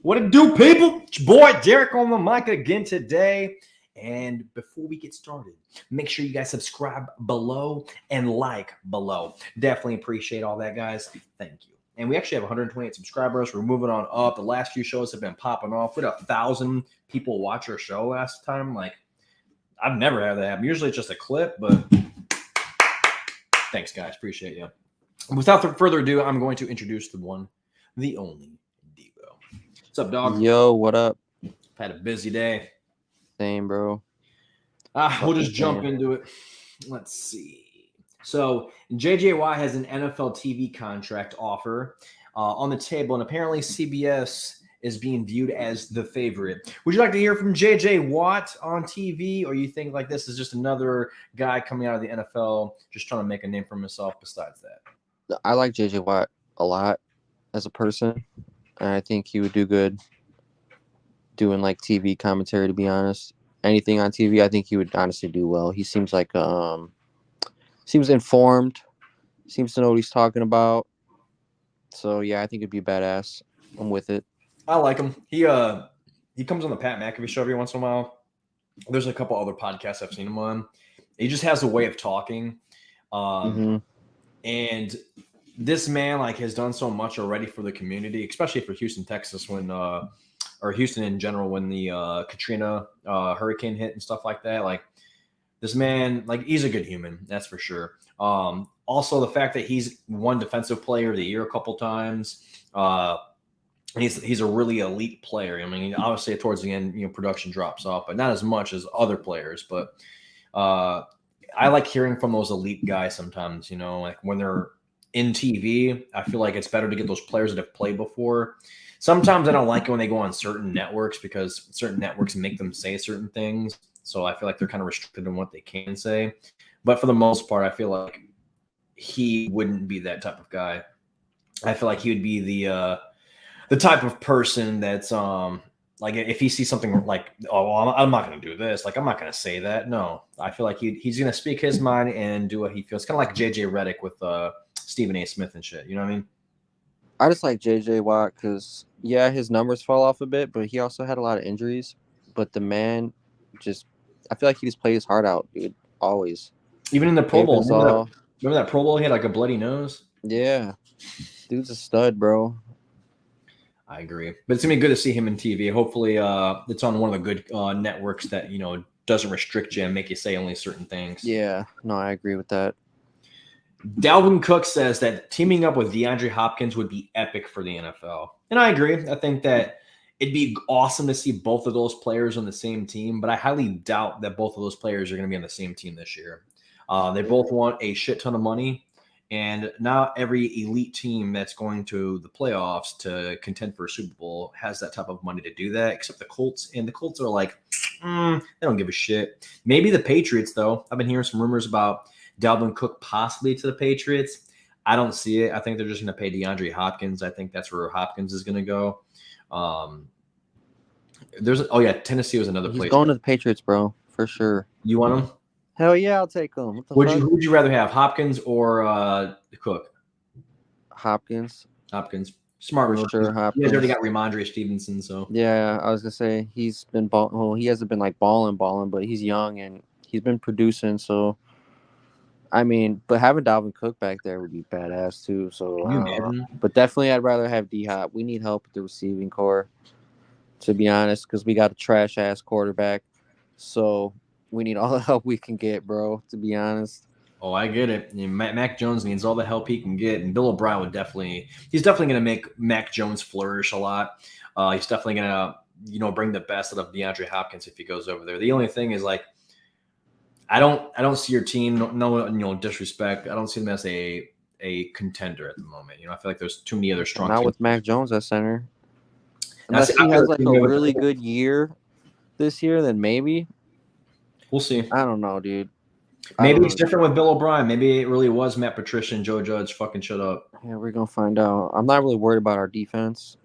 What it do, people? It's your boy Derek on the mic again today. And before we get started, make sure you guys subscribe below and like below. Definitely appreciate all that, guys. Thank you. And we actually have 128 subscribers. We're moving on up. The last few shows have been popping off. We had 1,000 people watch our show last time. Like, I've never had that happen. Usually it's just a clip, but thanks, guys. Appreciate you. Without further ado, I'm going to introduce the one, the only Devo. What's up, dog? Yo, what up? Had a busy day. Same, bro. We'll just jump into it. Let's see. So JJ Watt has an NFL TV contract offer on the table, and apparently CBS is being viewed as the favorite. Would you like to hear from JJ Watt on TV, or you think like this is just another guy coming out of the NFL just trying to make a name for himself besides that? I like JJ Watt a lot as a person, and I think he would do good doing like TV commentary, to be honest. Anything on TV, I think he would honestly do well. He seems like seems informed, seems to know what he's talking about. So yeah, I think it'd be badass. I'm with it. I like him. He comes on the Pat McAfee show every once in a while. There's a couple other podcasts I've seen him on. He just has a way of talking. And this man like has done so much already for the community, especially for Houston, Texas, when or Houston in general, when the Katrina hurricane hit and stuff like that. Like, this man, like, he's a good human, that's for sure. Also, the fact that he's won Defensive Player of the Year a couple times. He's a really elite player. I mean, obviously towards the end, production drops off, but not as much as other players. But I like hearing from those elite guys sometimes. Like when they're in TV, I feel like it's better to get those players that have played before. Sometimes I don't like it when they go on certain networks because certain networks make them say certain things. So I feel like they're kind of restricted in what they can say. But for the most part, I feel like he wouldn't be that type of guy. I feel like he would be the type of person that's like if he sees something like, oh, well, I'm not going to do this. Like, I'm not going to say that. No, I feel like he's going to speak his mind and do what he feels. Kind of like JJ Redick with Stephen A. Smith and shit. You know what I mean? I just like JJ Watt because, yeah, his numbers fall off a bit, but he also had a lot of injuries. But the man I feel like he just played his heart out, dude, always. Even in the Pro Bowl. Remember that Pro Bowl? He had like a bloody nose? Yeah. Dude's a stud, bro. I agree. But it's going to be good to see him in TV. Hopefully it's on one of the good networks that, doesn't restrict you and make you say only certain things. Yeah. No, I agree with that. Dalvin Cook says that teaming up with DeAndre Hopkins would be epic for the NFL. And I agree. I think that it'd be awesome to see both of those players on the same team, but I highly doubt that both of those players are going to be on the same team this year. They both want a shit ton of money, and not every elite team that's going to the playoffs to contend for a Super Bowl has that type of money to do that, except the Colts. And the Colts are like, they don't give a shit. Maybe the Patriots, though. I've been hearing some rumors about Dalvin Cook possibly to the Patriots. I don't see it. I think they're just going to pay DeAndre Hopkins. I think that's where Hopkins is going to go. Tennessee was another place. He's going to the Patriots, bro, for sure. You want him? Hell yeah, I'll take him. Who would you rather have, Hopkins or Cook? Hopkins. Smart for sure. Hopkins. He's already got Ramondre Stevenson, so yeah. I was gonna say he's been he hasn't been like balling, but he's young and he's been producing. So, I mean, but having Dalvin Cook back there would be badass too. So, but definitely, I'd rather have D-Hop. We need help with the receiving core, to be honest, because we got a trash ass quarterback. So we need all the help we can get, bro. To be honest. Oh, I get it. Mac Jones needs all the help he can get, and Bill O'Brien he's definitely going to make Mac Jones flourish a lot. He's definitely going to, bring the best out of DeAndre Hopkins if he goes over there. The only thing is, like, I don't see your team. No, disrespect. I don't see them as a contender at the moment. I feel like there's too many other strong. Not teams. With Mac Jones at center. Unless he has like a really good year this year, then maybe. We'll see. I don't know, dude. Maybe it's different with Bill O'Brien. Maybe it really was Matt Patricia and Joe Judge. Fucking shut up. Yeah, we're gonna find out. I'm not really worried about our defense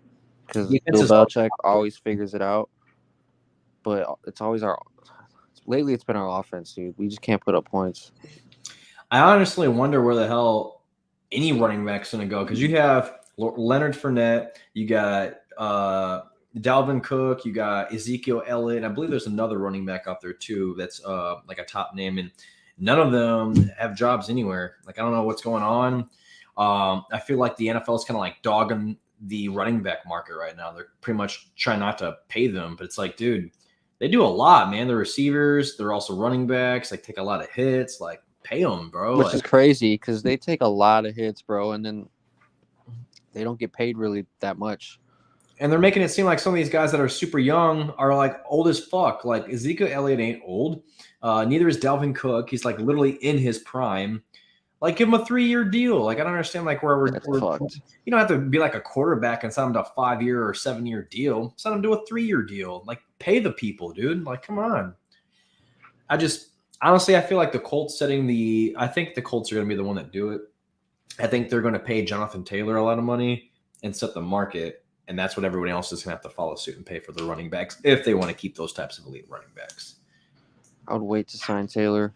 because Bill Belichick always figures it out. But it's always lately it's been our offense, dude. We just can't put up points. I honestly wonder where the hell any running back's gonna go because you have Leonard Fournette, you got Dalvin Cook, you got Ezekiel Elliott. I believe there's another running back out there too that's like a top name, and none of them have jobs anywhere. Like, I don't know what's going on. I feel like the NFL is kind of like dogging the running back market right now. They're pretty much trying not to pay them, but it's like, dude, they do a lot, man. They're receivers. They're also running backs. Like, take a lot of hits. Like, pay them, bro. Which is crazy because they take a lot of hits, bro, and then they don't get paid really that much. And they're making it seem like some of these guys that are super young are like old as fuck. Like, Ezekiel Elliott ain't old. Neither is Dalvin Cook. He's like literally in his prime. Like, give him a 3-year deal. Like, I don't understand like where we're you don't have to be like a quarterback and sign him to a 5-year or 7-year deal. Sign him to a 3-year deal. Like, pay the people, dude. Like, come on. Honestly, I feel like the Colts I think the Colts are going to be the one that do it. I think they're going to pay Jonathan Taylor a lot of money and set the market. And that's what everyone else is going to have to follow suit and pay for the running backs if they want to keep those types of elite running backs. I would wait to sign Taylor.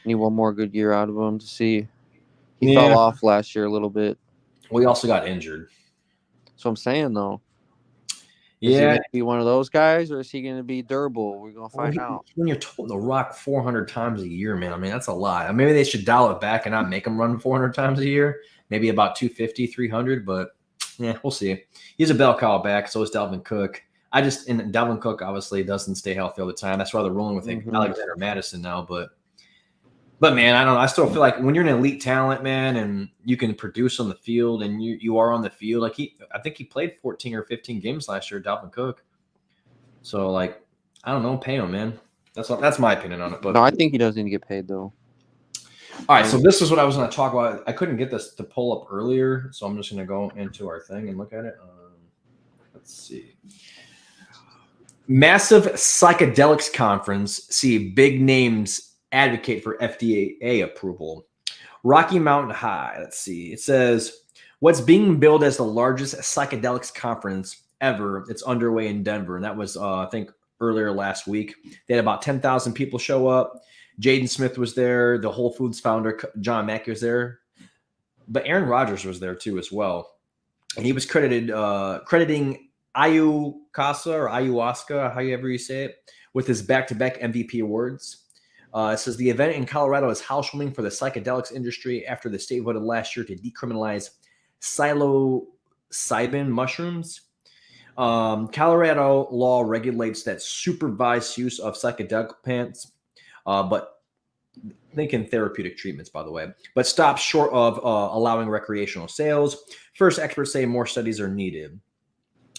Need one more good year out of him to see. He fell off last year a little bit. We also got injured. That's what I'm saying, though. Yeah. Is he going to be one of those guys, or is he going to be durable? We're going to find out. When you're told to rock 400 times a year, man, I mean, that's a lot. Maybe they should dial it back and not make him run 400 times a year. Maybe about 250, 300, but yeah, we'll see. He's a bell cow back, so is Dalvin Cook. And Dalvin Cook obviously doesn't stay healthy all the time. That's why they're rolling with Alexander Madison now, But man, I don't know. I still feel like when you're an elite talent, man, and you can produce on the field and you are on the field, like I think he played 14 or 15 games last year, Dalvin Cook. So like, I don't know, pay him, man. That's my opinion on it. But no, I think he does need to get paid though. All right, so this is what I was going to talk about. I couldn't get this to pull up earlier, so I'm just going to go into our thing and look at it. Let's see. Massive psychedelics conference. See big names advocate for FDA approval. Rocky Mountain High. Let's see. It says what's being billed as the largest psychedelics conference ever. It's underway in Denver, and that was I think earlier last week. They had about 10,000 people show up. Jaden Smith was there. The Whole Foods founder John Mackey was there, but Aaron Rodgers was there too as well, and he was crediting ayahuasca, however you say it, with his back-to-back MVP awards. It says the event in Colorado is housewarming for the psychedelics industry after the state voted last year to decriminalize psilocybin mushrooms. Colorado law regulates that supervised use of psychedelic plants, but thinking therapeutic treatments, by the way, but stops short of allowing recreational sales. First, experts say more studies are needed.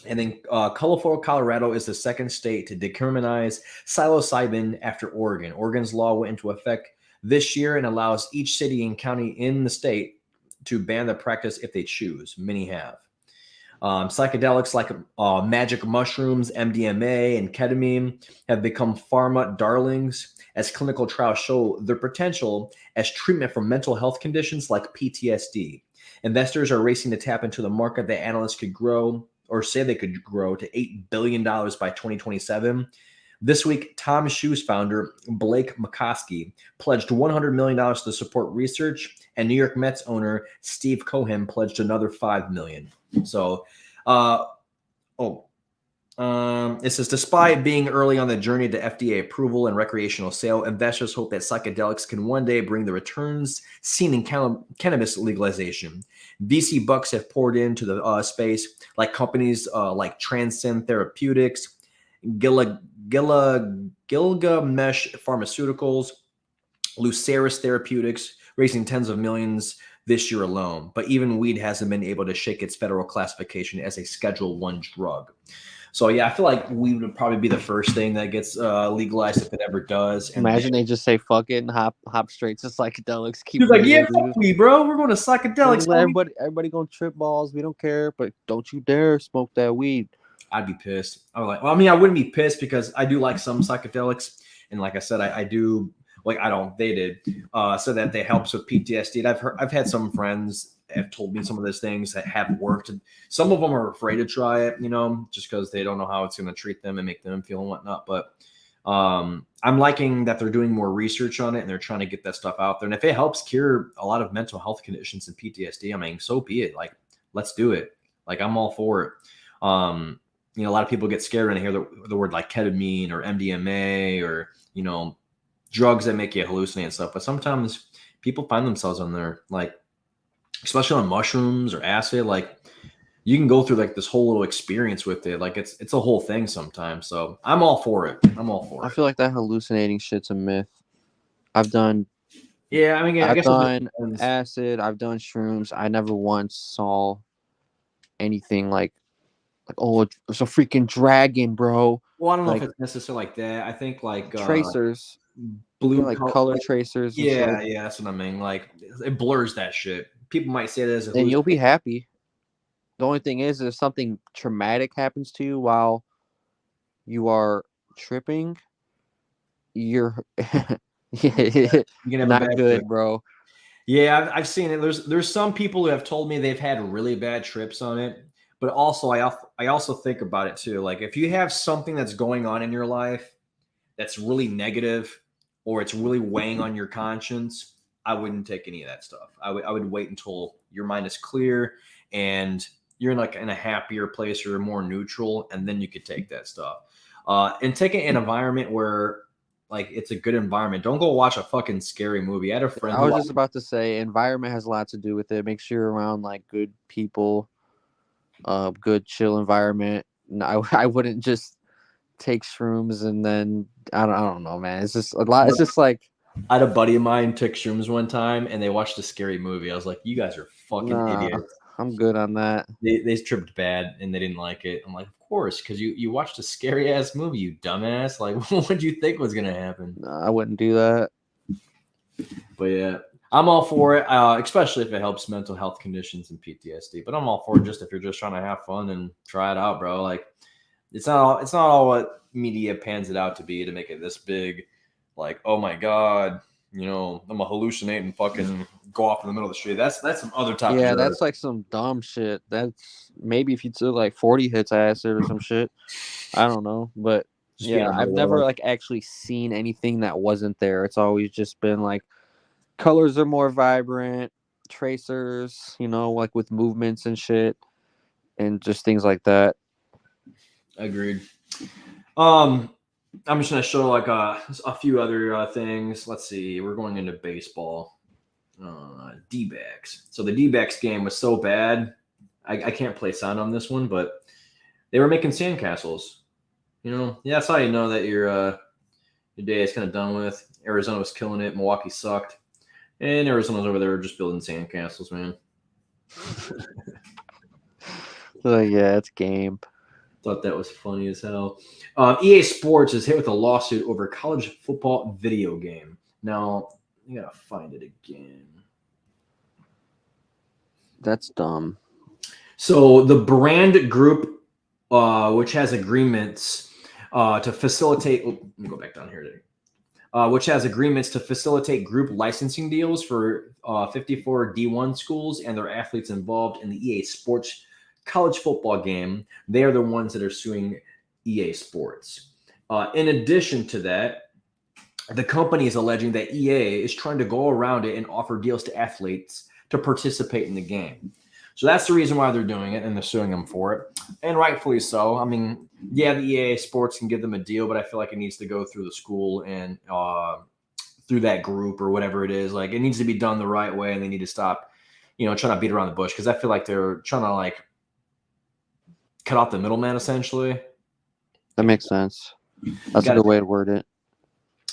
And then colorful Colorado is the second state to decriminalize psilocybin after Oregon. Oregon's law went into effect this year and allows each city and county in the state to ban the practice if they choose. Many have. Psychedelics like magic mushrooms, MDMA, and ketamine have become pharma darlings as clinical trials show their potential as treatment for mental health conditions like PTSD. Investors are racing to tap into the market that analysts could grow or say they could grow to $8 billion by 2027. This week, Tom Shoes founder Blake McCoskey pledged $100 million to support research, and New York Mets owner Steve Cohen pledged another $5 million. So, it says, despite being early on the journey to FDA approval and recreational sale, investors hope that psychedelics can one day bring the returns seen in cannabis legalization. VC bucks have poured into the space, like companies like Transcend Therapeutics, Gilgamesh Pharmaceuticals, Luceris Therapeutics, raising tens of millions this year alone. But even weed hasn't been able to shake its federal classification as a Schedule I drug. So, yeah, I feel like weed would probably be the first thing that gets legalized if it ever does. And imagine they just say fuck it and hop straight to psychedelics. He's like, yeah, fuck weed, bro. We're going to psychedelics. Everybody going to trip balls. We don't care, but don't you dare smoke that weed. I'd be pissed. I was like, well, I mean, I wouldn't be pissed because I do like some psychedelics. And like I said, I do like, they did so that they helps with PTSD. And I've had some friends have told me some of those things that have worked. And some of them are afraid to try it, just because they don't know how it's going to treat them and make them feel and whatnot. But I'm liking that they're doing more research on it and they're trying to get that stuff out there. And if it helps cure a lot of mental health conditions and PTSD, I mean, so be it. Like, let's do it. Like, I'm all for it. you know, a lot of people get scared when they hear the word like ketamine or MDMA or, you know, drugs that make you hallucinate and stuff. But sometimes people find themselves on there, like, especially on mushrooms or acid, like you can go through like this whole little experience with it. Like it's a whole thing sometimes. So I'm all for it. I feel like that hallucinating shit's a myth. I've done acid, I've done shrooms. I never once saw anything like oh, it's a freaking dragon, bro. Well, I don't know like, if it's necessarily like that. I think like tracers, blue like color tracers. Yeah, that's what I mean. Like it blurs that shit. People might say that as a and you'll be happy. The only thing is, if something traumatic happens to you while you are tripping, you're not good, bro. Yeah, I've seen it. There's some people who have told me they've had really bad trips on it, but also I also think about it too. Like if you have something that's going on in your life that's really negative or it's really weighing on your conscience, I wouldn't take any of that stuff. I would wait until your mind is clear and you're in a happier place or more neutral, and then you could take that stuff. And take it in an environment where like it's a good environment. Don't go watch a fucking scary movie. I had a friend. I was just about to say, environment has a lot to do with it. Make sure you're around like good people, good chill environment. No, I wouldn't just take shrooms and then I don't know, man. It's just a lot. It's just like I had a buddy of mine took shrooms one time and they watched a scary movie. I was like, you guys are fucking idiots. I'm good on that. They tripped bad and they didn't like it. I'm like, of course, because you watched a scary ass movie, you dumbass. Like, what did you think was gonna happen? No, I wouldn't do that. But yeah, I'm all for it, especially if it helps mental health conditions and PTSD. But I'm all for it just if you're just trying to have fun and try it out, bro. Like, it's not all what media pans it out to be to make it this big. Like, oh my god, you know, I'm a hallucinate and fucking go off in the middle of the street. That's some other type of drug. That's like some dumb shit. That's maybe if you took like 40 hits acid or some shit. I don't know. But yeah, I've never like actually seen anything that wasn't there. It's always just been like colors are more vibrant, tracers, you know, like with movements and shit, and just things like that. Agreed. I'm just gonna show like a few other things. Let's see. We're going into baseball. D-backs. So the D-backs game was so bad. I can't play sound on this one, but they were making sandcastles. You know, yeah, that's how you know that your day is kind of done with. Arizona was killing it. Milwaukee sucked, and Arizona's over there just building sandcastles, man. So yeah, it's game. Thought that was funny as hell. EA Sports is hit with a lawsuit over a college football video game. Now, you gotta find it again. That's dumb. So the brand group, which has agreements to facilitate. Let me go back down here today. Which has agreements to facilitate group licensing deals for 54 D1 schools and their athletes involved in the EA Sports college football game. They are the ones that are suing EA Sports. In addition to that, the company is alleging that EA is trying to go around it and offer deals to athletes to participate in the game. So that's the reason why they're doing it, and they're suing them for it, and rightfully so. I mean, yeah, the EA Sports can give them a deal, but I feel like it needs to go through the school and through that group or whatever it is. Like, it needs to be done the right way, and they need to stop, trying to beat around the bush, because I feel like they're trying to like cut off the middleman, essentially. That makes sense. That's a good way to word it.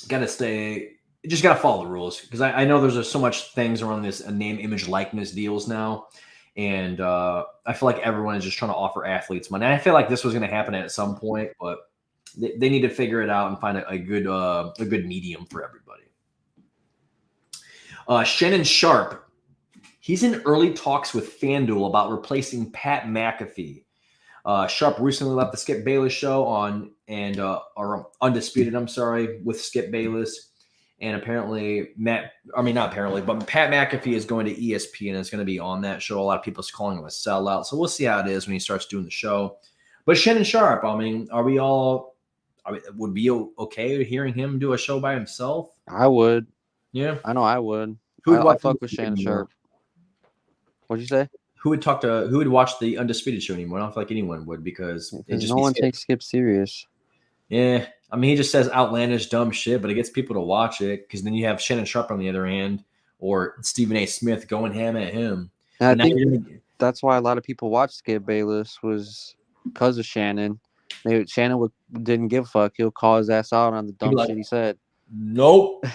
Got to follow the rules, because I know there's so much things around this name, image, likeness deals now, and I feel like everyone is just trying to offer athletes money. I feel like this was going to happen at some point, but they need to figure it out and find a good medium for everybody. Shannon Sharpe, he's in early talks with FanDuel about replacing Pat McAfee. Sharpe recently left the Skip Bayless show or Undisputed, with Skip Bayless. And apparently Pat McAfee is going to ESPN and is going to be on that show. A lot of people are calling him a sellout. So we'll see how it is when he starts doing the show. But Shannon Sharpe, would be okay hearing him do a show by himself? I would. Yeah. I know I would. I'd fuck with Shannon Sharpe. What'd you say? who would watch the Undisputed show anymore? I don't feel like anyone would because no one takes Skip serious. Yeah, I mean, he just says outlandish, dumb shit, but it gets people to watch it because then you have Shannon Sharpe on the other hand or Stephen A. Smith going ham at him. And I think that's why a lot of people watched Skip Bayless was because of Shannon. Shannon didn't give a fuck. He'll call his ass out on the dumb shit he said. Nope.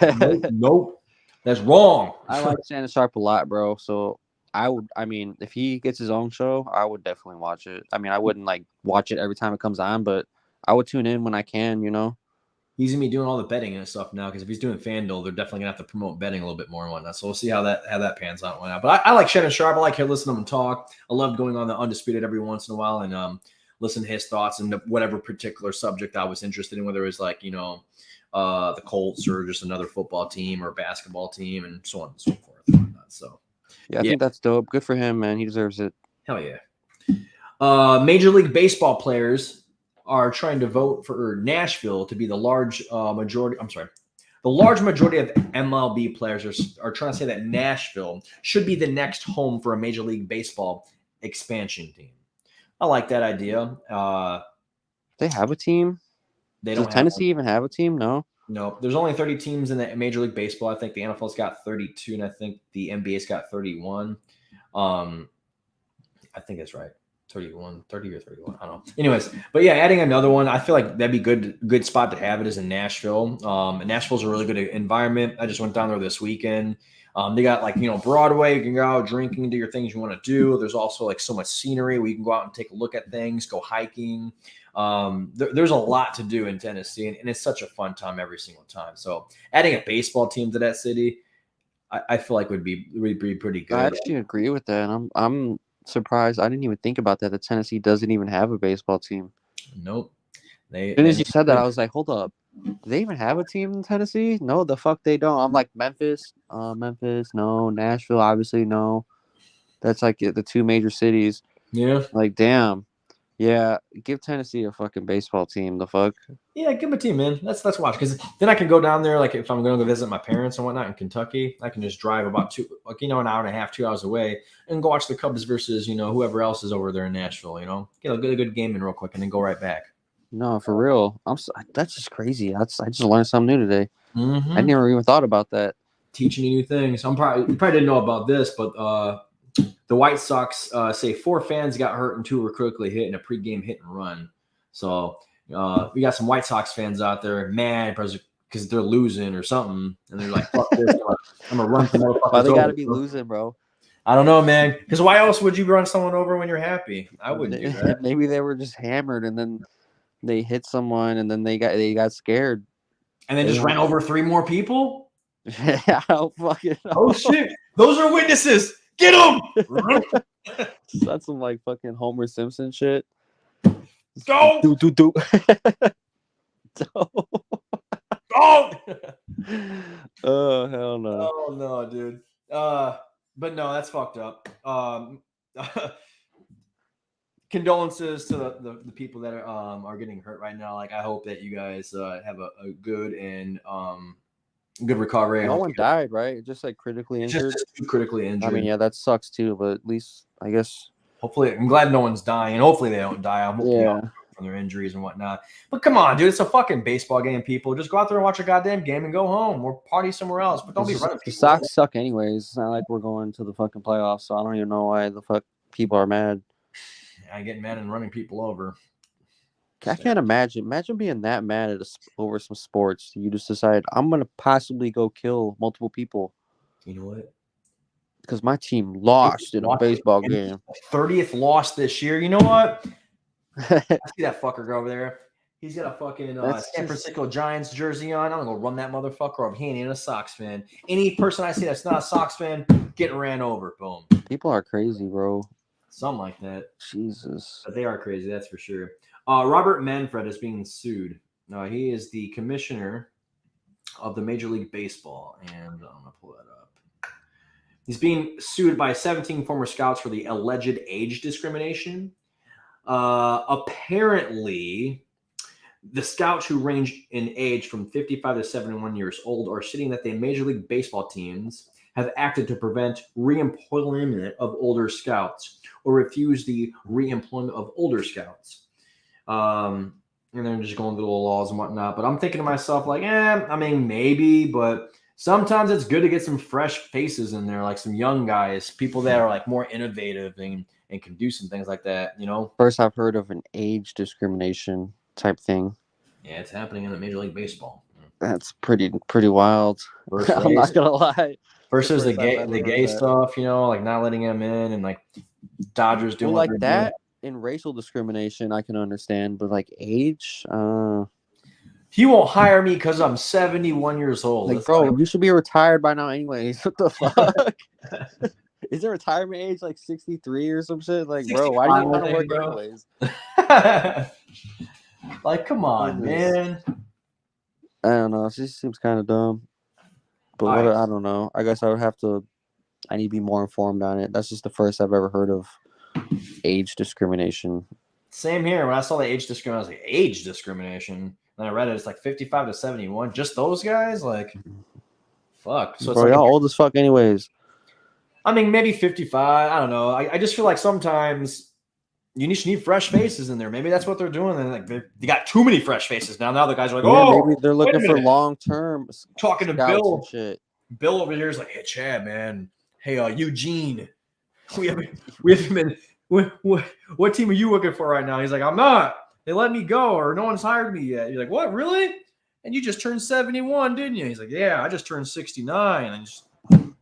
That's wrong. I like Shannon Sharpe a lot, bro. So I mean, if he gets his own show, I would definitely watch it. I mean, I wouldn't like watch it every time it comes on, but I would tune in when I can, you know. He's gonna be doing all the betting and stuff now because if he's doing FanDuel, they're definitely gonna have to promote betting a little bit more and whatnot. So we'll see how that pans out. But I like Shannon Sharpe. I like listening to him talk. I love going on the Undisputed every once in a while and listen to his thoughts and whatever particular subject I was interested in, whether it was like the Colts or just another football team or basketball team and so on and so forth. And whatnot. So I think that's dope. Good for him, man. He deserves it. Hell yeah. Major League Baseball players are trying to vote for Nashville to be the large majority. I'm sorry. The large majority of MLB players are trying to say that Nashville should be the next home for a Major League Baseball expansion team. I like that idea. They have a team? Does Tennessee even have a team? No. No, there's only 30 teams in the Major League Baseball. I think the NFL's got 32, and I think the NBA's got 31. I think that's right. 30 or 31. I don't know. Anyways, but yeah, adding another one, I feel like that'd be good spot to have it is in Nashville. And Nashville's a really good environment. I just went down there this weekend. They got Broadway. You can go out drinking, do your things you want to do. There's also like so much scenery where you can go out and take a look at things, go hiking. There's a lot to do in Tennessee, and it's such a fun time every single time. So adding a baseball team to that city, I feel like would be pretty good. I actually agree with that. I'm surprised. I didn't even think about that. That Tennessee doesn't even have a baseball team. Nope. As soon as you said that, I was like, hold up. Do they even have a team in Tennessee? No, the fuck they don't. I'm like, Memphis, no. Nashville, obviously, no. That's like the two major cities. Yeah. Like, damn. Yeah, give Tennessee a fucking baseball team. The fuck? Yeah, give them a team, man. Let's watch because then I can go down there. Like if I'm going to go visit my parents and whatnot in Kentucky, I can just drive about an hour and a half, 2 hours away, and go watch the Cubs versus whoever else is over there in Nashville. Get a good game in real quick and then go right back. No, for real. That's just crazy. I just learned something new today. Mm-hmm. I never even thought about that. Teaching you new things. You probably didn't know about this, but the White Sox say 4 fans got hurt and 2 were critically hit in a pregame hit and run. So we got some White Sox fans out there mad because they're losing or something, and they're like, "Fuck this! I'm gonna run some motherfuckers." Why they gotta be losing, bro? I don't know, man. Because why else would you run someone over when you're happy? I wouldn't do that. Maybe they were just hammered and then they hit someone and then they got scared. And then just ran over 3 more people? I don't fucking know. Oh shit! Those are witnesses. Get them! That's some like fucking Homer Simpson shit. Go! Do. Go! Oh hell no! Oh no, dude. But no, that's fucked up. Condolences to the people that are getting hurt right now. Like I hope that you guys have a good and good recovery. No one died, right? Just like critically injured. Just critically injured. I mean, yeah, that sucks too. But at least I guess. Hopefully, I'm glad no one's dying. Hopefully, they don't die. I'm hoping from their injuries and whatnot. But come on, dude, it's a fucking baseball game. People just go out there and watch a goddamn game and go home or party somewhere else. But don't be running. The Sox suck anyways. It's not like we're going to the fucking playoffs, so I don't even know why the fuck people are mad. I get mad and running people over. I can't imagine. Imagine being that mad at over some sports. You just decide I'm gonna possibly go kill multiple people. You know what? Because my team lost in a baseball game. 30th loss this year. You know what? I see that fucker go over there. He's got a fucking San Francisco Giants jersey on. I'm gonna go run that motherfucker over. He ain't even a Sox fan. Any person I see that's not a Sox fan getting ran over. Boom. People are crazy, bro. Something like that. Jesus. But they are crazy, that's for sure. Robert Manfred is being sued. He is the commissioner of the Major League Baseball. And I'm going to pull that up. He's being sued by 17 former scouts for the alleged age discrimination. Apparently, the scouts who range in age from 55 to 71 years old are stating that the Major League Baseball teams have acted to prevent reemployment of older scouts or refuse the reemployment of older scouts. And they're just going through the laws and whatnot. But I'm thinking to myself, like, I mean, maybe, but sometimes it's good to get some fresh faces in there, like some young guys, people that are like more innovative and can do some things like that, you know? First, I've heard of an age discrimination type thing. Yeah, it's happening in the Major League Baseball. That's pretty wild. I'm not gonna lie. First, there's the gay stuff, you know, like not letting him in, and like Dodgers doing like that. In racial discrimination, I can understand, but like age, he won't hire me because I'm 71 years old. Like, bro, you should be retired by now, anyways. What the fuck? Is there retirement age like 63 or some shit? Like, bro, why do you want to work anyways? Like, come on, man. I don't know. It just seems kind of dumb. But I don't know. I guess I need to be more informed on it. That's just the first I've ever heard of age discrimination. Same here. When I saw the age discrimination, I was like, age discrimination. Then I read it. It's like 55 to 71. Just those guys? Like, fuck. So bro, it's y'all old as fuck anyways. I mean, maybe 55. I don't know. I just feel like sometimes you need fresh faces in there. Maybe that's what they're doing. And like they got too many fresh faces now. Now the guys are like, maybe they're looking for long term. Talking to Bill. Shit. Bill over here is like, hey, Chad, man. Hey, Eugene. We haven't been. What team are you looking for right now? He's like, I'm not. They let me go, or no one's hired me yet. You're like, what, really? And you just turned 71, didn't you? He's like, yeah, I just turned 69. And just,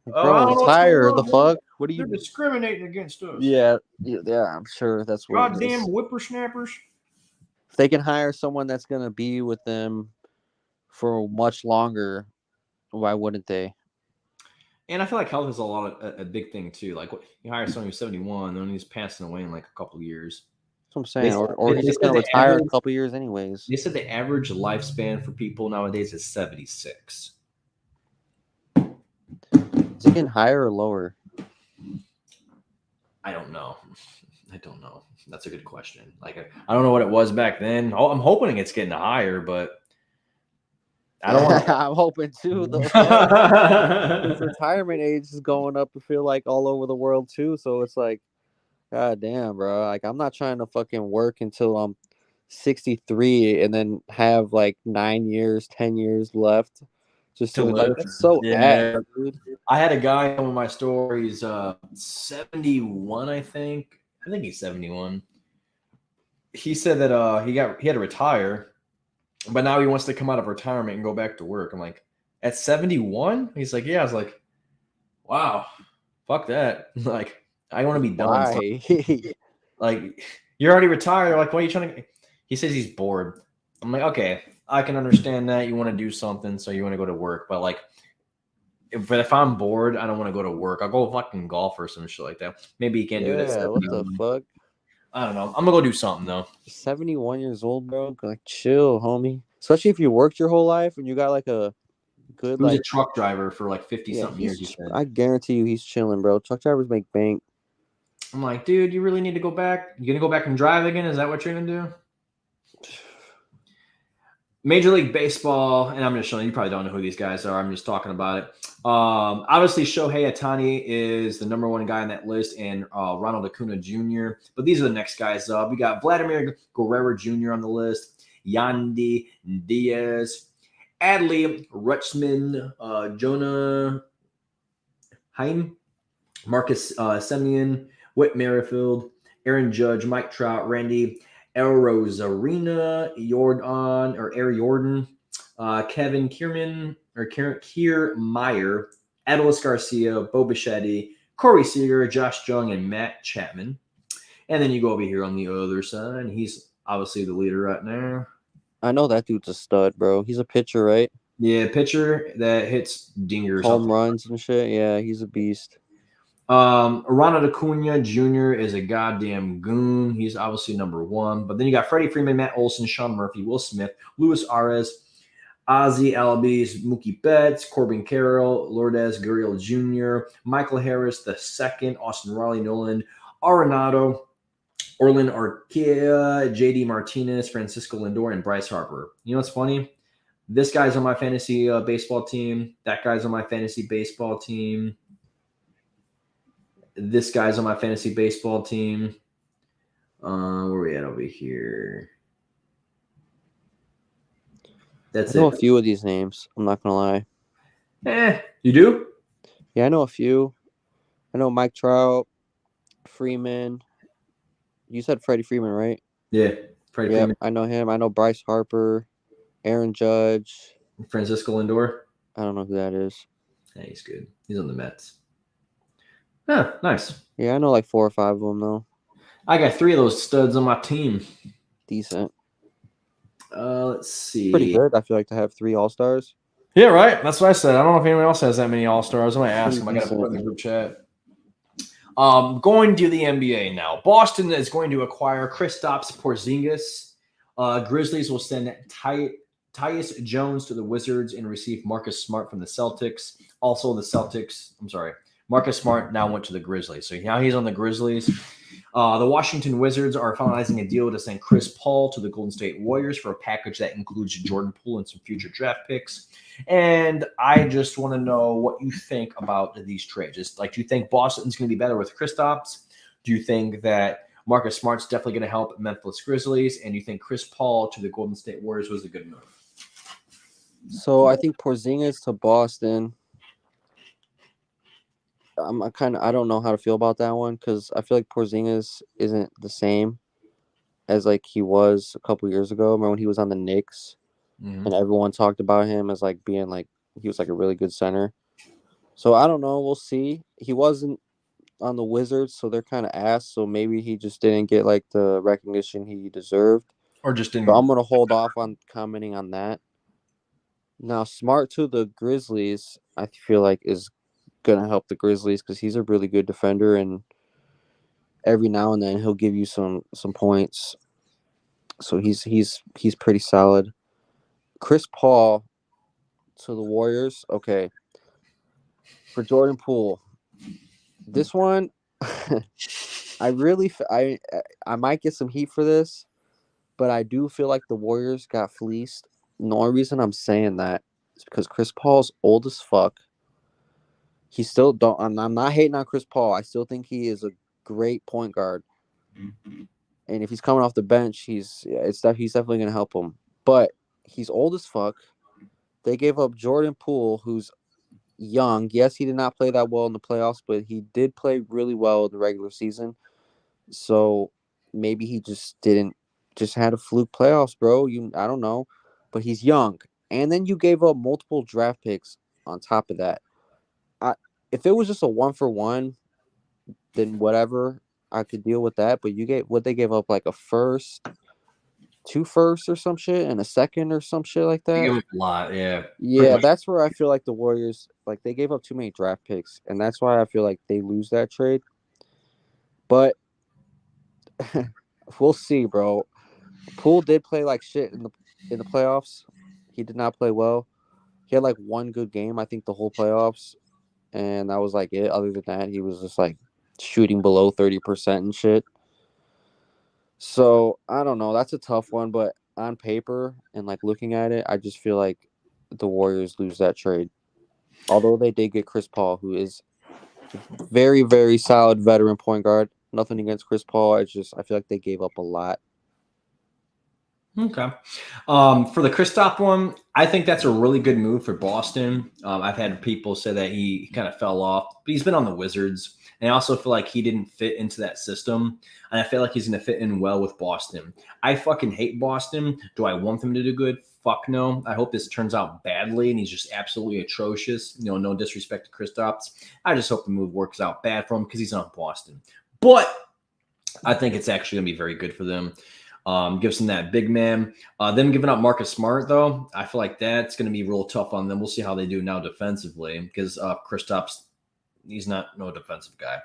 bro, retire. The fuck? What are you? They're discriminating against us. Yeah, I'm sure that's what. Goddamn whippersnappers. If they can hire someone that's gonna be with them for much longer, why wouldn't they? And I feel like health is a big thing too. Like, you hire someone who's 71, then he's passing away in like a couple of years. That's what I'm saying. Or he's just gonna retire in a couple of years anyways. They said the average lifespan for people nowadays is 76. Is it getting higher or lower? I don't know. That's a good question. Like, I don't know what it was back then. I'm hoping it's getting higher, but I don't want. I'm hoping too, though. His retirement age is going up, I feel like, all over the world too. So it's like, god damn, bro. Like, I'm not trying to fucking work until I'm 63 and then have like 9 years, 10 years left. Just to live. That's so bad, dude. I had a guy on my stories, 71, I think. I think he's 71. He said that he had to retire, but now he wants to come out of retirement and go back to work. I'm like, at 71? He's like, yeah. I was like, wow, fuck that. Like, I want to be done. Why? Like, you're already retired. Like, why are you trying to? He says he's bored. I'm like, okay, I can understand that. You want to do something, so you want to go to work. But like, if I'm bored, I don't want to go to work. I'll go fucking golf or some shit like that. Maybe you can't do that. Yeah, what the fuck? I don't know. I'm gonna go do something though. 71 years old, bro. Like, chill, homie. Especially if you worked your whole life and you got like a good. He was a truck driver for like 50-something years. I guarantee you, he's chilling, bro. Truck drivers make bank. I'm like, dude, you really need to go back. You gonna go back and drive again? Is that what you're gonna do? Major League Baseball, and I'm just showing you probably don't know who these guys are. I'm just talking about it. Obviously, Shohei Ohtani is the number one guy on that list, and Ronald Acuna Jr. But these are the next guys up. We got Vladimir Guerrero Jr. on the list, Yandy Diaz, Adley Rutschman, Jonah Heim, Marcus Semien, Whit Merrifield, Aaron Judge, Mike Trout, Randy Arozarena, Air Jordan, Kevin Kiermaier, Adolis Garcia, Bo Bichetti, Corey Seager, Josh Jung, and Matt Chapman. And then you go over here on the other side, and he's obviously the leader right now. I know that dude's a stud, bro. He's a pitcher, right? Yeah, pitcher that hits dingers. Home runs and shit. Yeah, he's a beast. Ronald Acuna Jr. is a goddamn goon. He's obviously number one. But then you got Freddie Freeman, Matt Olson, Sean Murphy, Will Smith, Luis Arias, Ozzy Albies, Mookie Betts, Corbin Carroll, Lourdes Gurriel Jr., Michael Harris II, Austin Riley, Nolan Arenado, Orlin Arcia, JD Martinez, Francisco Lindor, and Bryce Harper. You know what's funny? This guy's on my fantasy baseball team. That guy's on my fantasy baseball team. this guy's on my fantasy baseball team. Where are we at over here? That's I know it. a few of these names. I'm not gonna lie. You do? Yeah, I know a few. I know Mike Trout, Freeman. You said Freddie Freeman, right? Yeah, Freddie Freeman. I know him. I know Bryce Harper, Aaron Judge. Francisco Lindor. I don't know who that is. Yeah, he's good. He's on the Mets. Yeah, nice. Yeah, I know like 4 or 5 of them though. I got 3 of those studs on my team. Decent. Let's see. Pretty good. I feel like to have 3 All-Stars. Yeah, right. That's what I said. I don't know if anyone else has that many All-Stars. I might ask him. I got to put it in the group chat. Going to the NBA now. Boston is going to acquire Kristaps Porziņģis. Grizzlies will send Tyus Jones to the Wizards and receive Marcus Smart from the Celtics. Also, Marcus Smart now went to the Grizzlies. So now he's on the Grizzlies. The Washington Wizards are finalizing a deal to send Chris Paul to the Golden State Warriors for a package that includes Jordan Poole and some future draft picks. And I just want to know what you think about these trades. Just like, do you think Boston's going to be better with Kristaps? Do you think that Marcus Smart's definitely going to help Memphis Grizzlies? And you think Chris Paul to the Golden State Warriors was a good move? So I think Porziņģis to Boston. I don't know how to feel about that one because I feel like Porziņģis isn't the same as like he was a couple years ago. Remember when he was on the Knicks and everyone talked about him as like being like he was like a really good center. So I don't know. We'll see. He wasn't on the Wizards, so they're kind of ass. So maybe he just didn't get like the recognition he deserved, or just didn't. So I'm gonna hold off on commenting on that. Now, Smart to the Grizzlies, I feel like is gonna help the Grizzlies because he's a really good defender, and every now and then he'll give you some points. So he's pretty solid. Chris Paul to the Warriors. Okay. For Jordan Poole, this one, I might get some heat for this, but I do feel like the Warriors got fleeced. The only reason I'm saying that is because Chris Paul's old as fuck. He still don't. I'm not hating on Chris Paul. I still think he is a great point guard, and if he's coming off the bench, he's definitely gonna help him. But he's old as fuck. They gave up Jordan Poole, who's young. Yes, he did not play that well in the playoffs, but he did play really well in the regular season. So maybe he just had a fluke playoffs, bro. I don't know, but he's young. And then you gave up multiple draft picks on top of that. If it was just a 1-for-1, then whatever, I could deal with that. But they gave up like a first, 2 firsts or some shit, and a second or some shit like that. They gave up a lot, yeah. Yeah, that's where I feel like the Warriors, like they gave up too many draft picks, and that's why I feel like they lose that trade. But we'll see, bro. Poole did play like shit in the playoffs. He did not play well. He had like one good game, I think, the whole playoffs, and that was like it. Other than that, he was just like shooting below 30% and shit. So I don't know. That's a tough one, but on paper and like looking at it, I just feel like the Warriors lose that trade. Although they did get Chris Paul, who is very, very solid veteran point guard. Nothing against Chris Paul. I feel like they gave up a lot. Okay. For the Kristaps one, I think that's a really good move for Boston. I've had people say that he kind of fell off, but he's been on the Wizards. And I also feel like he didn't fit into that system. And I feel like he's going to fit in well with Boston. I fucking hate Boston. Do I want them to do good? Fuck no. I hope this turns out badly and he's just absolutely atrocious. No disrespect to Kristaps. I just hope the move works out bad for him because he's on Boston. But I think it's actually going to be very good for them. Gives them that big man. Them giving up Marcus Smart, though, I feel like that's going to be real tough on them. We'll see how they do now defensively because Kristaps, he's no defensive guy.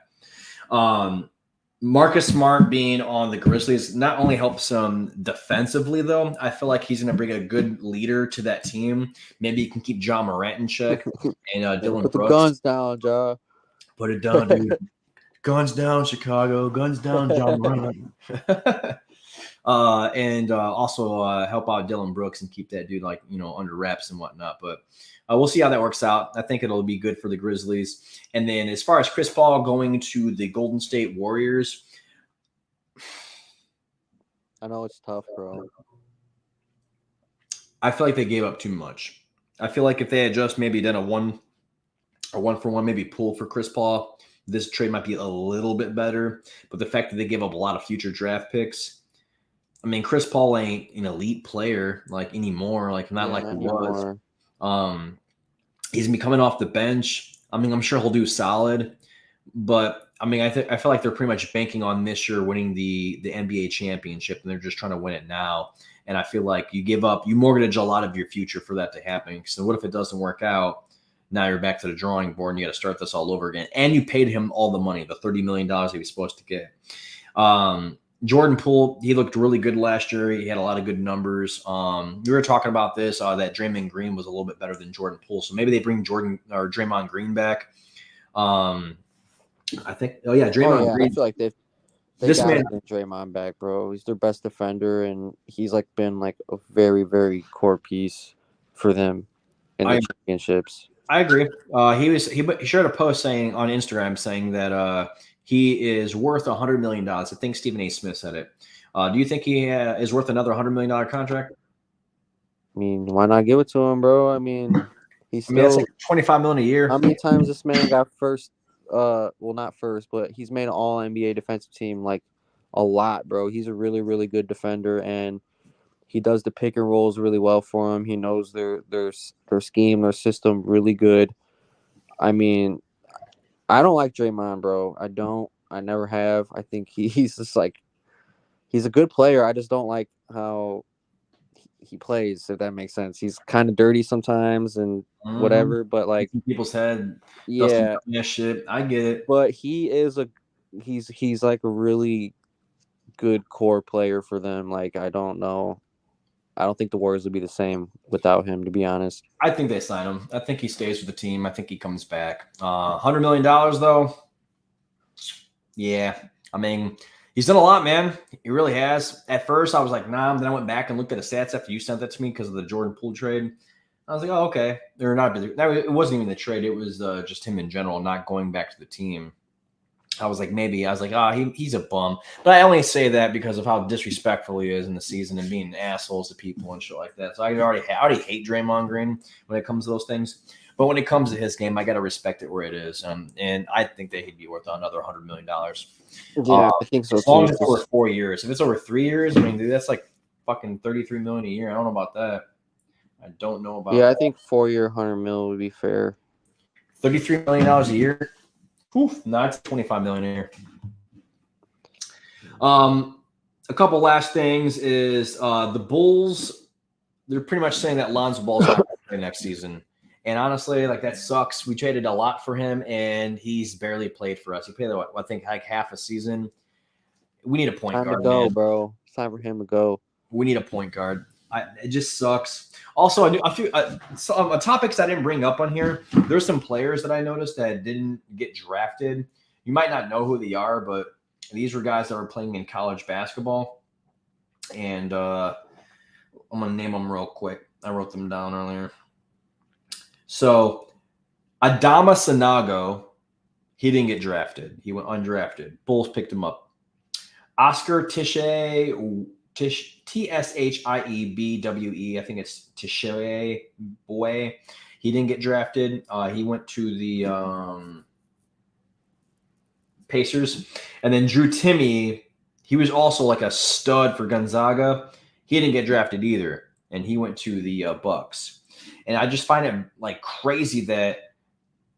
Marcus Smart being on the Grizzlies not only helps them defensively, though. I feel like he's going to bring a good leader to that team. Maybe he can keep John Morant in check and Dylan Put Brooks. the guns down, Ja. Put it down, dude. Guns down, Chicago. Guns down, John Morant. and also help out Dylan Brooks and keep that dude under wraps and whatnot. But we'll see how that works out. I think it'll be good for the Grizzlies. And then as far as Chris Paul going to the Golden State Warriors, I know it's tough, bro. I feel like they gave up too much. I feel like if they had just maybe done a one for one, maybe pull for Chris Paul, this trade might be a little bit better. But the fact that they gave up a lot of future draft picks, I mean, Chris Paul ain't an elite player anymore, not like he was. He's been coming off the bench. I mean, I'm sure he'll do solid, but I mean, I feel like they're pretty much banking on this year winning the NBA championship, and they're just trying to win it now. And I feel like you mortgage a lot of your future for that to happen. So what if it doesn't work out? Now you're back to the drawing board and you got to start this all over again. And you paid him all the money, the $30 million he was supposed to get. Jordan Poole, he looked really good last year. He had a lot of good numbers. We were talking about this, that Draymond Green was a little bit better than Jordan Poole. So maybe they bring Draymond Green back. I think, Draymond Green. I feel like they got Draymond back, bro. He's their best defender, and he's been a very, very core piece for them in the championships. I agree. He shared a post on Instagram saying that he is worth $100 million. I think Stephen A. Smith said it. Do you think he is worth another $100 million contract? I mean, why not give it to him, bro? I mean, that's $25 million a year. How many times this man got first? Well, not first, but he's made an All NBA defensive team a lot, bro. He's a really, really good defender, and he does the pick and rolls really well for him. He knows their scheme, their system really good. I mean, I don't like Draymond, bro. I don't. I never have. I think he's just he's a good player. I just don't like how he plays, if that makes sense. He's kind of dirty sometimes and whatever, but people's head. Yeah. Shit. I get it. But he's a really good core player for them. I don't know. I don't think the Warriors would be the same without him, to be honest. I think they sign him. I think he stays with the team. I think he comes back. $100 million, though. Yeah. I mean, he's done a lot, man. He really has. At first, I was like, nah. Then I went back and looked at the stats after you sent that to me because of the Jordan Poole trade. I was like, oh, okay. They're not. It wasn't even the trade. It was just him in general, not going back to the team. I was like, he's a bum. But I only say that because of how disrespectful he is in the season and being assholes to people and shit like that. So I already hate Draymond Green when it comes to those things. But when it comes to his game, I got to respect it where it is. And I think that he'd be worth another $100 million. Yeah, I think so. As long as it's over 4 years. If it's over 3 years, I mean, dude, that's fucking $33 million a year. I don't know about that. I don't know about that. I think 4-year $100 million would be fair. $33 million a year? Oof, no, it's $25 million a year. A couple last things is the Bulls. They're pretty much saying that Lonzo Ball's not going to play next season, and honestly, that sucks. We traded a lot for him, and he's barely played for us. He played I think half a season. We need a point guard. Time to go, bro. It's time for him to go. We need a point guard. It just sucks. Also, topics I didn't bring up on here. There's some players that I noticed that didn't get drafted. You might not know who they are, but these were guys that were playing in college basketball. And I'm going to name them real quick. I wrote them down earlier. So, Adama Sanago, he didn't get drafted. He went undrafted. Bulls picked him up. Oscar Tshiebwe, Tshiebwe, I think it's Tshiebwe. He didn't get drafted. He went to the Pacers. And then Drew Timme, he was also a stud for Gonzaga. He didn't get drafted either, and he went to the Bucks. And I just find it crazy that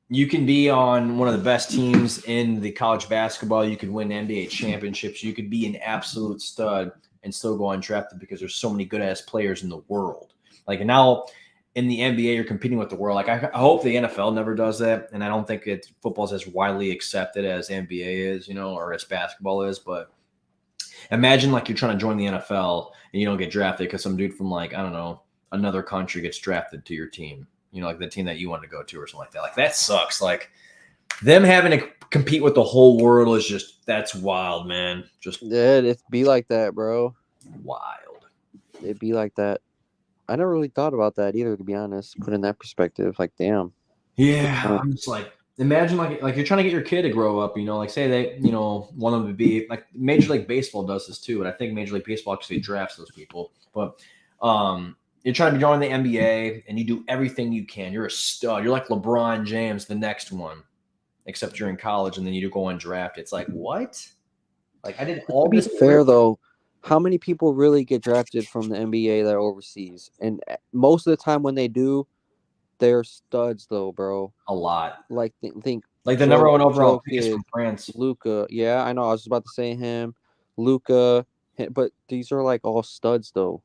you can be on one of the best teams in the college basketball. You could win NBA championships. You could be an absolute stud and still go undrafted because there's so many good-ass players in the world. Now in the NBA, you're competing with the world. I hope the NFL never does that, and I don't think football's as widely accepted as NBA is, or as basketball is. But imagine you're trying to join the NFL and you don't get drafted because some dude from I don't know, another country gets drafted to your team. The team that you want to go to or something like that. That sucks. Them having to compete with the whole world is that's wild, man. It'd be like that, bro. Wild. It'd be like that. I never really thought about that either, to be honest. Put in that perspective, like, damn. Yeah, I'm just like, imagine like you're trying to get your kid to grow up, like say they, want them to be like Major League Baseball does this too, and I think Major League Baseball actually drafts those people. But you're trying to join the NBA and you do everything you can. You're a stud. You're like LeBron James, the next one, except you're in college and then you do go undrafted. It's like, what? Like, I did all To this. be fair though, how many people really get drafted from the NBA that are overseas? And most of the time when they do, they're studs though, bro. A lot. Like think like the number one overall pick is from France. Luka. Yeah, I know. I was just about to say him. Luka. But these are like all studs though.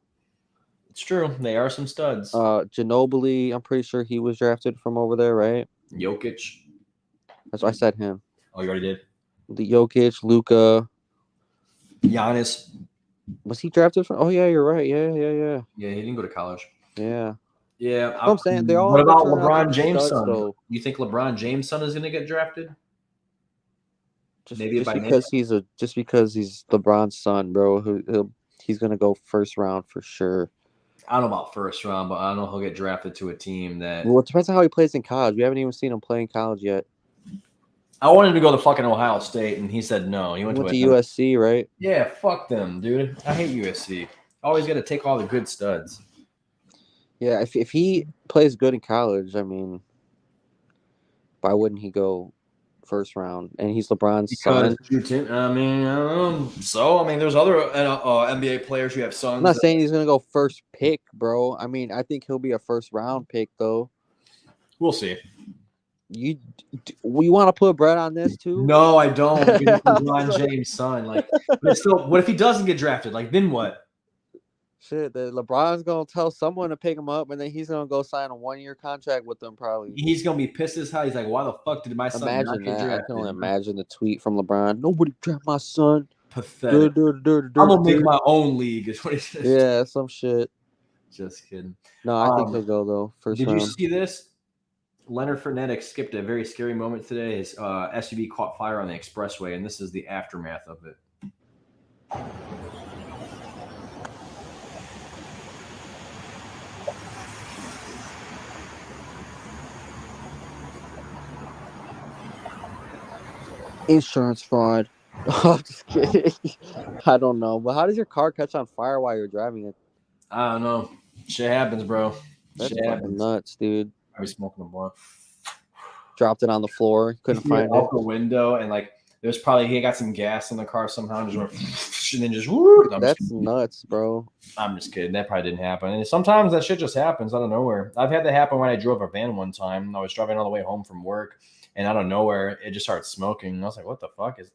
It's true. They are some studs. Ginobili, I'm pretty sure he was drafted from over there, right? Jokic. That's why I said him. Oh, you already did? The Jokic, Luka. Giannis. Was he drafted from? Oh, yeah, you're right. Yeah. Yeah, he didn't go to college. Yeah. Yeah. I'm saying they all. What about LeBron James' son? Though. You think LeBron James' son is going to get drafted? Just because he's LeBron's son, bro. He's going to go first round for sure. I don't know about first round, but I know he'll get drafted to a team that. Well, it depends on how he plays in college. We haven't even seen him play in college yet. I wanted him to go to fucking Ohio State, and he said no. He went to USC, right? Yeah, fuck them, dude. I hate USC. Always got to take all the good studs. Yeah, if he plays good in college, I mean, why wouldn't he go first round? And he's LeBron's son. I mean, I don't know. So, there's other NBA players who have sons. I'm not saying he's going to go first pick, bro. I mean, I think he'll be a first round pick, though. We'll see. You want to put bread on this, too? No, I don't. LeBron James' son. But still, what if he doesn't get drafted? Then what? Shit, LeBron's going to tell someone to pick him up, and then he's going to go sign a 1-year contract with them probably. He's going to be pissed as hell. He's like, why the fuck did my son not get drafted? I can only imagine the tweet from LeBron. Nobody draft my son. Pathetic. I'm going to make my own league is what he says. Yeah, some shit. Just kidding. No, I think he'll go, though, first round. Did you see this? Leonard Fournette skipped a very scary moment today. His SUV caught fire on the expressway, and this is the aftermath of it. Insurance fraud. Oh, I'm just kidding. I don't know. But how does your car catch on fire while you're driving it? I don't know. Shit happens, bro. That's fucking nuts, dude. I was smoking a blunt. Dropped it on the floor. Couldn't find it. Out the window, and there's probably he got some gas in the car somehow, and just went, and then just woo. That's nuts, bro. I'm just kidding. That probably didn't happen. And sometimes that shit just happens out of nowhere. I've had that happen when I drove a van one time. I was driving all the way home from work, and out of nowhere, it just started smoking. And I was like, "What the fuck is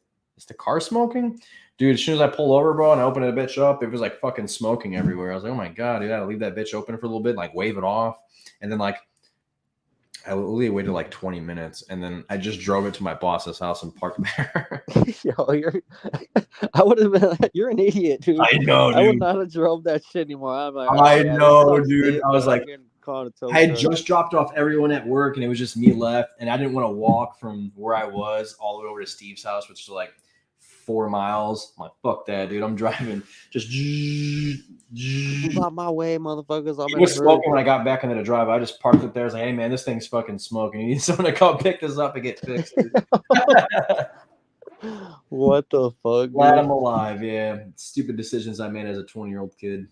the car smoking?" Dude, as soon as I pull over, bro, and I open the bitch up, it was fucking smoking everywhere. I was like, "Oh my god, dude! I gotta leave that bitch open for a little bit, wave it off," and then I literally waited 20 minutes, and then I just drove it to my boss's house and parked there. Yo, I would have been. You're an idiot, dude. I know, dude. I would not have drove that shit anymore. I'm like, I know, dude. I was like, I had just dropped off everyone at work, and it was just me left, and I didn't want to walk from where I was all the way over to Steve's house, which is 4 miles. I'm like, fuck that, dude. I'm driving. Just move out my way, motherfuckers. It was smoking when I got back into the drive. I just parked it there. I was like, hey, man, this thing's fucking smoking. You need someone to come pick this up and get fixed. What the fuck? Glad I'm alive, yeah. Stupid decisions I made as a 20-year-old kid.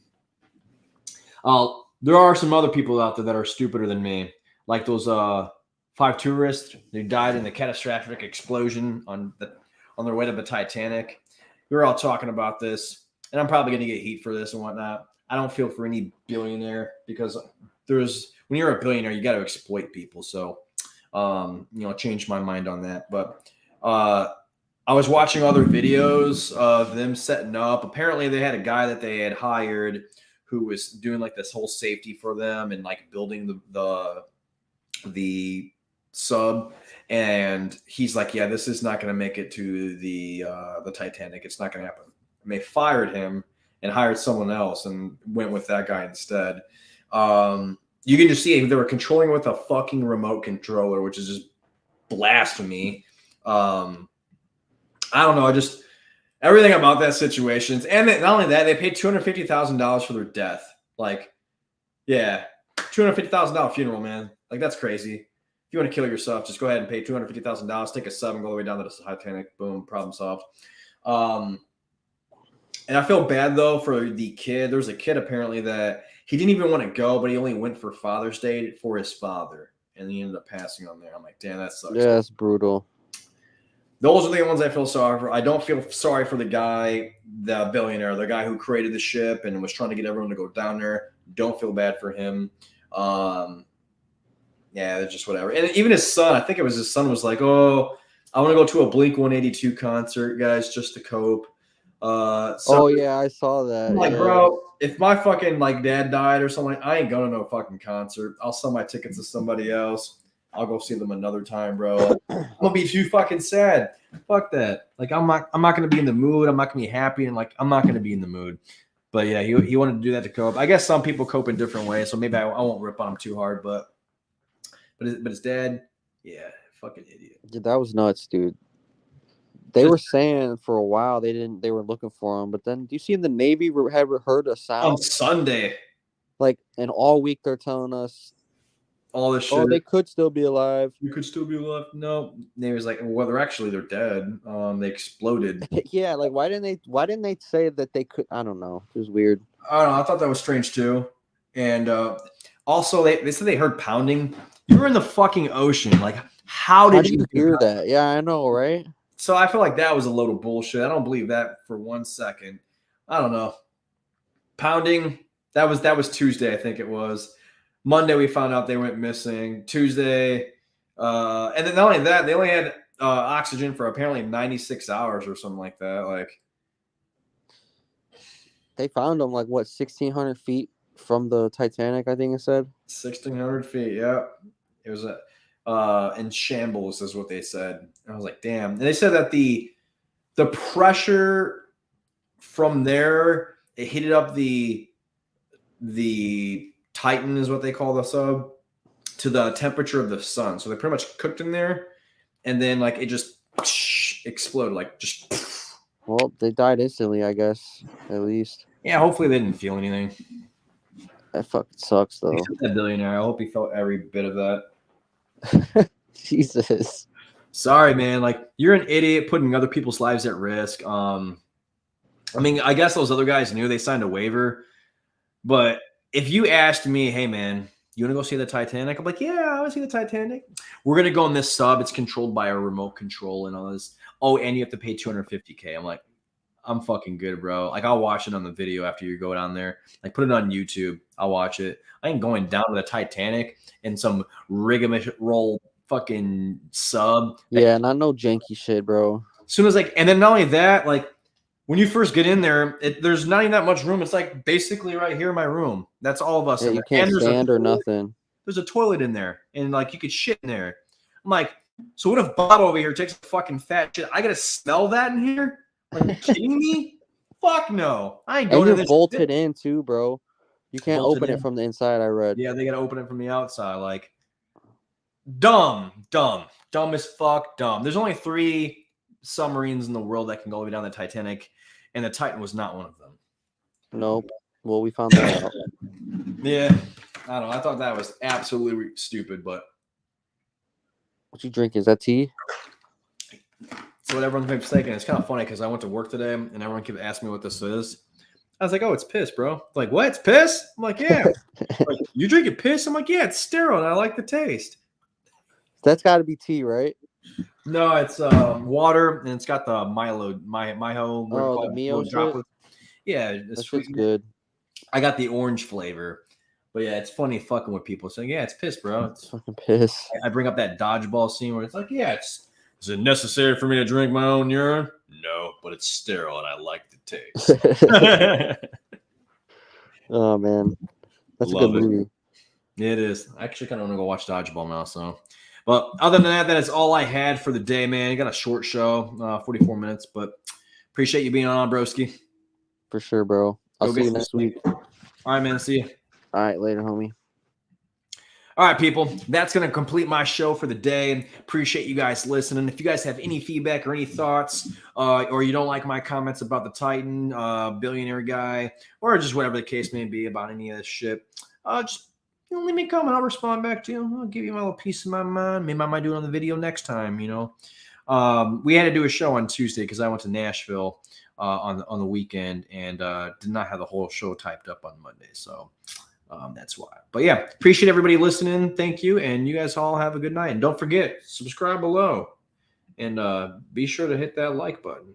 There are some other people out there that are stupider than me. Like those 5 tourists who died in the catastrophic explosion on their way to the Titanic. We were all talking about this, and I'm probably going to get heat for this and whatnot. I don't feel for any billionaire because when you're a billionaire, you got to exploit people. So, change my mind on that. But I was watching other videos of them setting up. Apparently, they had a guy that they had hired who was doing this whole safety for them and building the sub. And he's like, yeah, this is not going to make it to the Titanic. It's not going to happen. And they fired him and hired someone else and went with that guy instead. You can just see they were controlling with a fucking remote controller, which is just blasphemy. I don't know. Everything about that situation. And not only that, they paid $250,000 for their death. Like, yeah, $250,000 funeral, man. Like, that's crazy. If you want to kill yourself, just go ahead and pay $250,000, take a sub, and go all the way down to the Titanic. Boom, problem solved. And I feel bad, though, for the kid. There was a kid, apparently, that he didn't even want to go, but he only went for Father's Day for his father. And he ended up passing on there. I'm like, damn, that sucks. Yeah, that's brutal. Those are the ones I feel sorry for. I don't feel sorry for the guy, the billionaire, the guy who created the ship and was trying to get everyone to go down there. Don't feel bad for him. Yeah, it's just whatever. And even his son, I think it was his son, was like, oh, I want to go to a Blink-182 concert, guys, just to cope. Yeah, I saw that. I'm like, bro, if my fucking dad died or something, I ain't going to no fucking concert. I'll sell my tickets to somebody else. I'll go see them another time, bro. I'm gonna be too fucking sad. Fuck that. Like, I'm not gonna be in the mood. I'm not gonna be happy, and I'm not gonna be in the mood. But yeah, he wanted to do that to cope. I guess some people cope in different ways, so maybe I won't rip on him too hard. But his dad, yeah, fucking idiot. Dude, that was nuts, dude. They were saying for a while they were looking for him, but then do you see the Navy had heard a sound on Sunday? Like, and all week they're telling us all this shit. Oh, they could still be alive. You could still be alive. No, Navy's like, well, they're dead. They exploded. Yeah, like why didn't they say that they could? I don't know. It was weird. I don't know. I thought that was strange too. And also, they said they heard pounding. You were in the fucking ocean. Like, how did you hear that? Yeah, I know, right? So I feel like that was a load of bullshit. I don't believe that for 1 second. I don't know. Pounding. That was Tuesday, I think it was. Monday, we found out they went missing. Tuesday, and then not only that, they only had oxygen for apparently 96 hours or something like that. Like, they found them 1,600 feet from the Titanic, I think it said. 1,600 feet, yeah. It was in shambles, is what they said. And I was like, damn. And they said that the pressure from there, it heated up the Titan is what they call the sub, to the temperature of the sun. So they pretty much cooked in there, and then it just exploded, Well, they died instantly, I guess, at least. Yeah, hopefully they didn't feel anything. That fucking sucks, though. Except that billionaire. I hope he felt every bit of that. Jesus. Sorry, man. You're an idiot putting other people's lives at risk. I mean, I guess those other guys knew they signed a waiver, but if you asked me, hey, man, you want to go see the Titanic? I'm like, yeah, I want to see the Titanic. We're going to go on this sub. It's controlled by a remote control and all this. Oh, and you have to pay $250K. I'm like, I'm fucking good, bro. I'll watch it on the video after you go down there. Put it on YouTube. I'll watch it. I ain't going down to the Titanic in some rigmarole fucking sub. Yeah, not no janky shit, bro. As soon as and then not only that, when you first get in there, there's not even that much room. It's basically right here in my room. That's all of us. Yeah, you can't stand or nothing. There's a toilet in there, and you could shit in there. I'm like, so what if Bob over here takes a fucking fat shit? I gotta smell that in here? Are you kidding me? Fuck no. I ain't going to this. And you're bolted in too, bro. You can't open it from the inside, I read. Yeah, they gotta open it from the outside. Dumb as fuck, dumb. There's only 3 submarines in the world that can go down the Titanic, and the Titan was not one of them. Nope. Well, we found that out. Yeah, I don't know. I thought that was absolutely stupid, but what you drink? Is that tea? So what everyone's mistaken. It's kind of funny because I went to work today, and everyone kept asking me what this is. I was like, oh, it's piss, bro. Like, what? It's piss? I'm like, yeah. You drinking piss? I'm like, yeah, it's sterile, and I like the taste. That's got to be tea, right? No, it's water, and it's got the Milo. Oh, the Mio droplets. Yeah, that's good. I got the orange flavor, but yeah, it's funny fucking with people saying, "Yeah, it's piss, bro." It's fucking piss. I bring up that dodgeball scene where it's like, "Yeah, is it necessary for me to drink my own urine?" No, but it's sterile, and I like the taste. Oh man, that's a good movie. It is. I actually kind of want to go watch dodgeball now, so. But other than that, that is all I had for the day, man. You got a short show, 44 minutes, but appreciate you being on, broski. For sure, bro. I'll see you next week. All right, man. See you. All right, later, homie. All right, people, that's going to complete my show for the day. Appreciate you guys listening. If you guys have any feedback or any thoughts, or you don't like my comments about the Titan billionaire guy, or just whatever the case may be about any of this shit, just leave me a comment. I'll respond back to you. I'll give you my little piece of my mind. Maybe I might do it on the video next time. We had to do a show on Tuesday because I went to Nashville on the weekend and did not have the whole show typed up on Monday. So that's why. But yeah, appreciate everybody listening. Thank you. And you guys all have a good night. And don't forget, subscribe below and be sure to hit that like button.